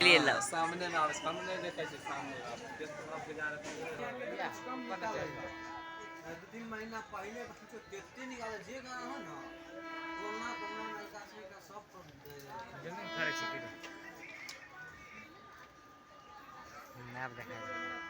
ले लो सामने में आवे सामने देखे छै सामने आप आप के जा रहे कम निकाले 2-3 महीना पहले कुछ देखते निकाले जे गाना हो ना कोरोना कोरोना नलका से का सब जमीन खड़े छै मैप देखा